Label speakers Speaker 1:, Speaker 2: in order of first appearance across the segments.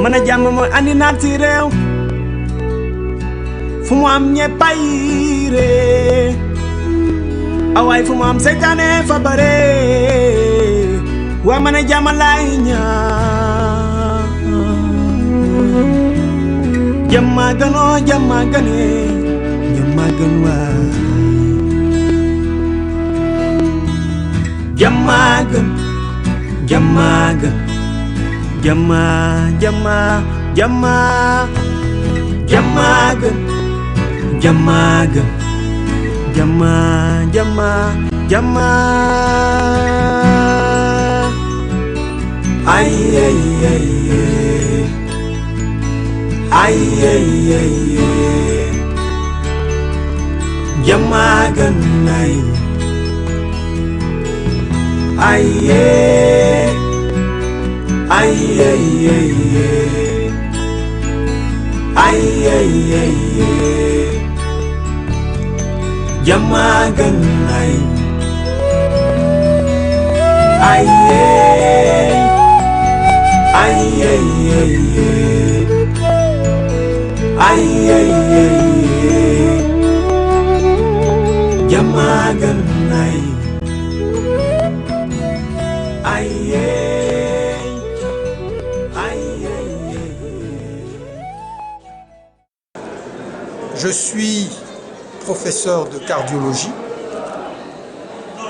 Speaker 1: Mana jàmm mooy andi naat ci réew fu mu am ñeppay ree awaay fu mu am seytaane fa bare waa mana jàmm laay ñaan jàmma gënoo jàmma gëne jàmma gën waay jàmma gën jàmma gën Jama, jama, jama, jamagan, jamagan, jama, jama, jama. Ay, ay, ay, ay, ay, ay, jamagan, ay, ay, ay, ay, ay, ay, ay, ay, jamagan ay, ay, ay, ay, ay, ay, jamagan ay, ay.
Speaker 2: Je suis professeur de cardiologie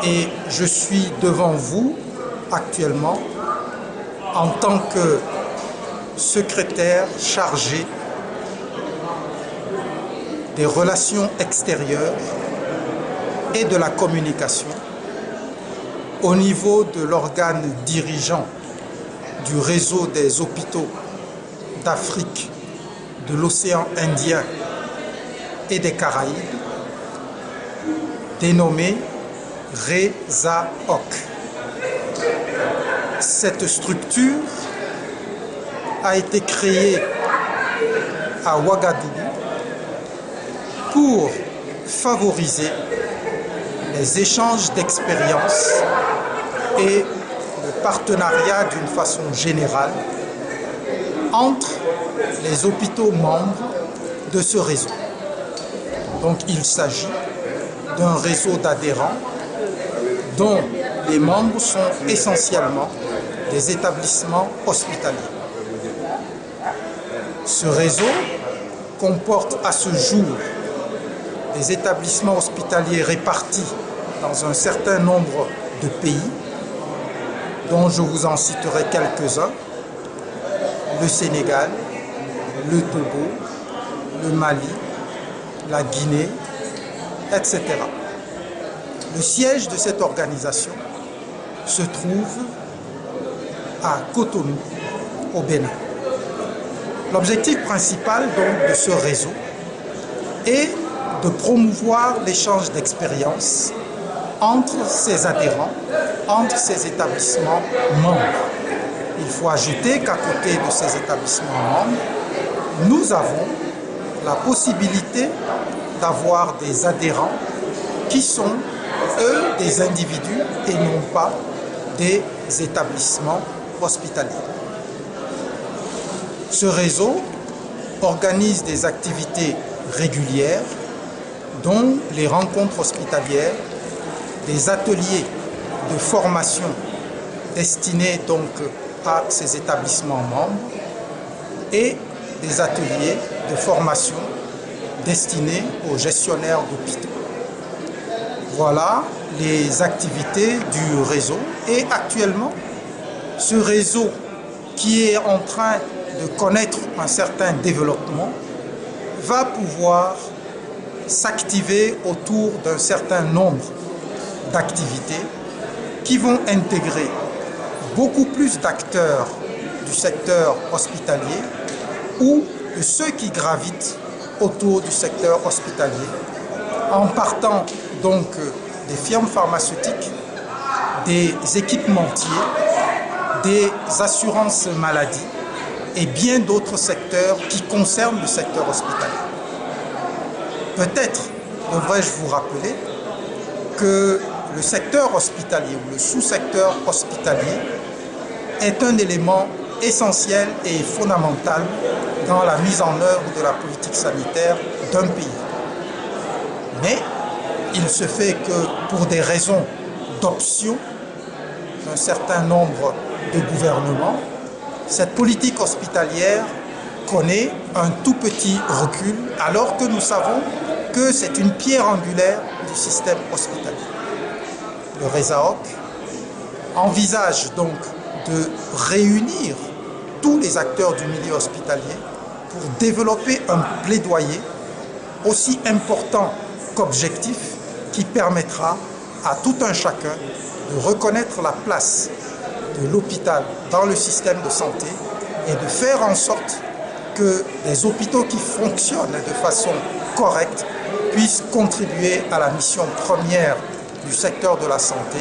Speaker 2: et je suis devant vous actuellement en tant que secrétaire chargé des relations extérieures et de la communication au niveau de l'organe dirigeant du réseau des hôpitaux d'Afrique, de l'océan Indien et des Caraïbes, dénommé RESAOC. Cette structure a été créée à Ouagadougou pour favoriser les échanges d'expériences et le partenariat d'une façon générale entre les hôpitaux membres de ce réseau. Donc il s'agit d'un réseau d'adhérents dont les membres sont essentiellement des établissements hospitaliers. Ce réseau comporte à ce jour des établissements hospitaliers répartis dans un certain nombre de pays, dont je vous en citerai quelques-uns: le Sénégal, le Togo, le Mali, la Guinée, etc. Le siège de cette organisation se trouve à Cotonou, au Bénin. L'objectif principal donc de ce réseau est de promouvoir l'échange d'expériences entre ses adhérents, entre ces établissements membres. Il faut ajouter qu'à côté de ces établissements membres, nous avons la possibilité d'avoir des adhérents qui sont, eux, des individus et non pas des établissements hospitaliers. Ce réseau organise des activités régulières, dont les rencontres hospitalières, des ateliers de formation destinés donc à ces établissements membres et des ateliers de formation destinés aux gestionnaires d'hôpitaux. Voilà les activités du réseau. Et actuellement, ce réseau qui est en train de connaître un certain développement va pouvoir s'activer autour d'un certain nombre d'activités qui vont intégrer beaucoup plus d'acteurs du secteur hospitalier ou de ceux qui gravitent autour du secteur hospitalier, en partant donc des firmes pharmaceutiques, des équipementiers, des assurances maladie et bien d'autres secteurs qui concernent le secteur hospitalier. Peut-être devrais-je vous rappeler que le secteur hospitalier ou le sous-secteur hospitalier est un élément essentiel et fondamental dans la mise en œuvre de la politique sanitaire d'un pays. Mais il se fait que pour des raisons d'option d'un certain nombre de gouvernements, cette politique hospitalière connaît un tout petit recul alors que nous savons que c'est une pierre angulaire du système hospitalier. Le RESAOC envisage donc de réunir tous les acteurs du milieu hospitalier pour développer un plaidoyer aussi important qu'objectif qui permettra à tout un chacun de reconnaître la place de l'hôpital dans le système de santé et de faire en sorte que les hôpitaux qui fonctionnent de façon correcte puissent contribuer à la mission première du secteur de la santé,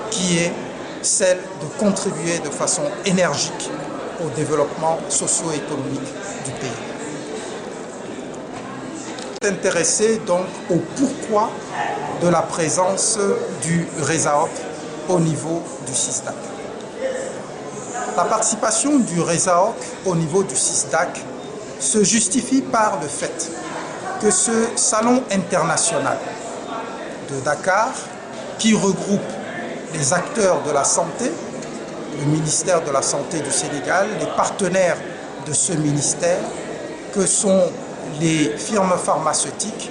Speaker 2: qui est celle de contribuer de façon énergique au développement socio-économique du pays. Intéressé donc au pourquoi de la présence du RESAOC au niveau du SISDAC. La participation du RESAOC au niveau du SISDAC se justifie par le fait que ce salon international de Dakar, qui regroupe les acteurs de la santé, le ministère de la Santé du Sénégal, les partenaires de ce ministère, que sont les firmes pharmaceutiques,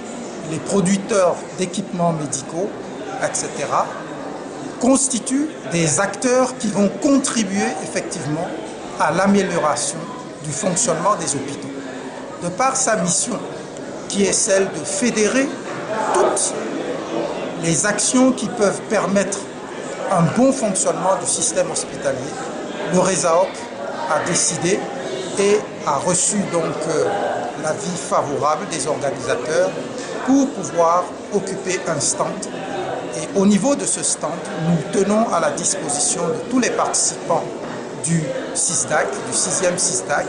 Speaker 2: les producteurs d'équipements médicaux, etc., constituent des acteurs qui vont contribuer effectivement à l'amélioration du fonctionnement des hôpitaux. De par sa mission, qui est celle de fédérer toutes les actions qui peuvent permettre un bon fonctionnement du système hospitalier, le RESAOC a décidé et a reçu donc l'avis favorable des organisateurs pour pouvoir occuper un stand. Et au niveau de ce stand, nous tenons à la disposition de tous les participants du SISDAC, du 6e SISDAC,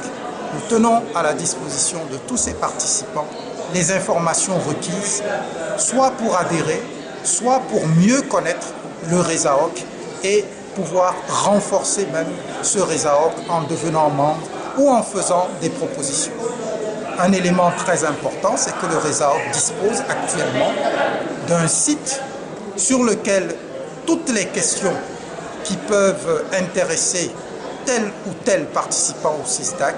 Speaker 2: nous tenons à la disposition de tous ces participants les informations requises, soit pour adhérer, soit pour mieux connaître le RESAOC et pouvoir renforcer même ce RESAOC en devenant membre ou en faisant des propositions. Un élément très important, c'est que le RESAOC dispose actuellement d'un site sur lequel toutes les questions qui peuvent intéresser tel ou tel participant au SISDAC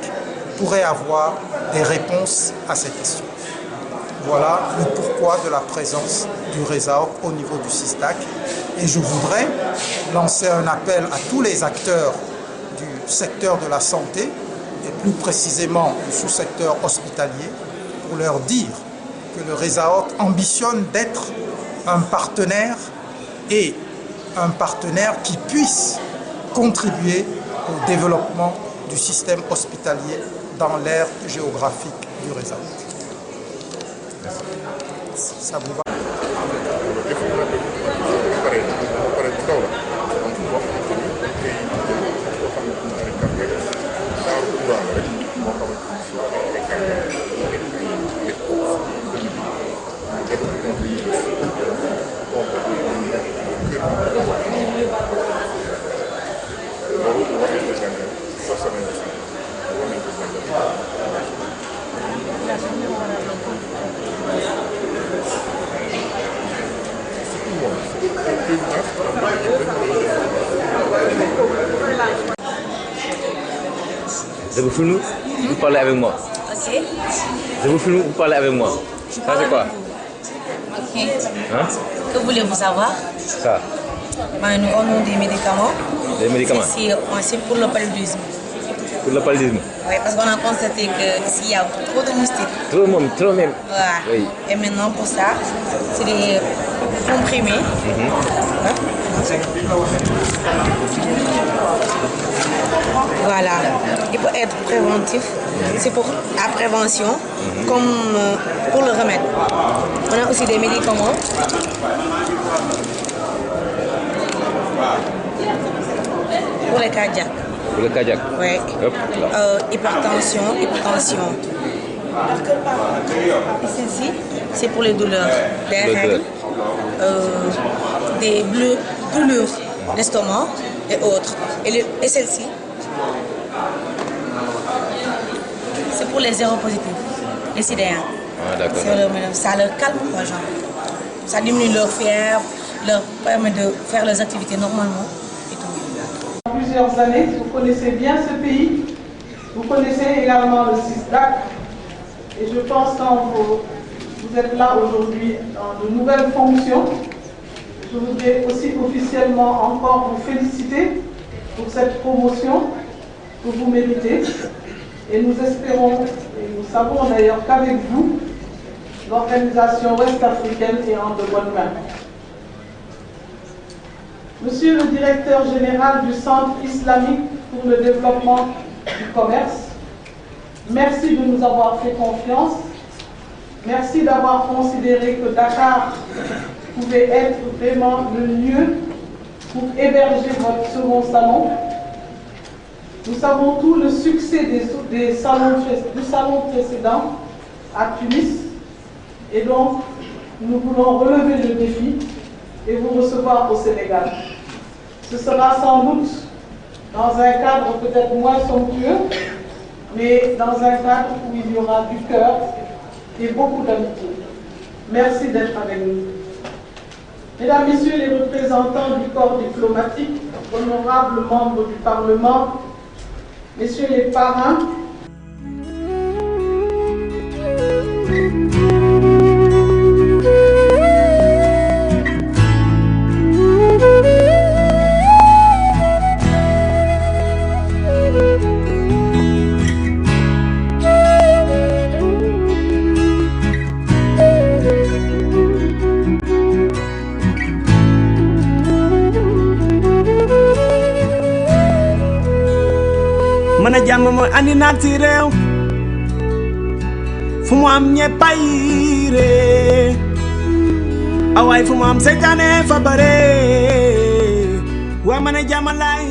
Speaker 2: pourraient avoir des réponses à ces questions. Voilà le pourquoi de la présence du RESAOC au niveau du SISDAC. Et je voudrais lancer un appel à tous les acteurs du secteur de la santé, et plus précisément du sous-secteur hospitalier, pour leur dire que le RESAOC ambitionne d'être un partenaire et un partenaire qui puisse contribuer au développement du système hospitalier dans l'aire géographique du RESAOC. Ça vous va?
Speaker 3: Je vous filme, vous parlez avec moi.
Speaker 4: Ok.
Speaker 3: Je vous filme, vous parlez avec moi. Ça c'est quoi?
Speaker 4: Ok.
Speaker 3: Hein?
Speaker 4: Que voulez-vous savoir?
Speaker 3: Ça.
Speaker 4: Ben, nous avons des médicaments.
Speaker 3: Des médicaments?
Speaker 4: C'est pour le paludisme.
Speaker 3: Pour le paludisme?
Speaker 4: Oui, parce qu'on a constaté qu'il y a trop de moustiques.
Speaker 3: Trop même.
Speaker 4: Voilà.
Speaker 3: Oui.
Speaker 4: Et maintenant, pour ça, c'est des comprimés. Voilà, il peut être préventif, c'est pour la prévention, comme pour le remède. On a aussi des médicaments. Pour les cardiaques.
Speaker 3: Pour le cardiaque.
Speaker 4: Oui.
Speaker 3: Hop, là.
Speaker 4: Hypertension. Ici, c'est pour les douleurs des règles, des douleurs d'estomac et autres. Et celle-ci, c'est pour les séropositifs, les sidéens.
Speaker 3: Ah, d'accord.
Speaker 4: Ça leur calme, quoi, genre. Ça diminue leur fièvre, leur permet de faire leurs activités normalement et tout.
Speaker 5: Plusieurs années, vous connaissez bien ce pays, vous connaissez également le CISDAC, et je pense quand vous êtes là aujourd'hui dans de nouvelles fonctions, je voudrais aussi officiellement encore vous féliciter pour cette promotion que vous méritez, et nous espérons, et nous savons d'ailleurs qu'avec vous, l'organisation ouest-africaine est en de bonnes mains. Monsieur le directeur général du Centre islamique pour le développement du commerce, merci de nous avoir fait confiance. Merci d'avoir considéré que Dakar pouvait être vraiment le lieu pour héberger votre second salon. Nous savons tout le succès du salon précédent à Tunis, et donc nous voulons relever le défi et vous recevoir au Sénégal. Ce sera sans doute dans un cadre peut-être moins somptueux, mais dans un cadre où il y aura du cœur et beaucoup d'amitié. Merci d'être avec nous. Mesdames, Messieurs les représentants du corps diplomatique, honorables membres du Parlement, Messieurs les parrains,
Speaker 1: mën a jàmm mooy andi naat ci réew fu mu am ñeppay ree awaay fu mu am seytaane fa bare waa mën a jàmm laay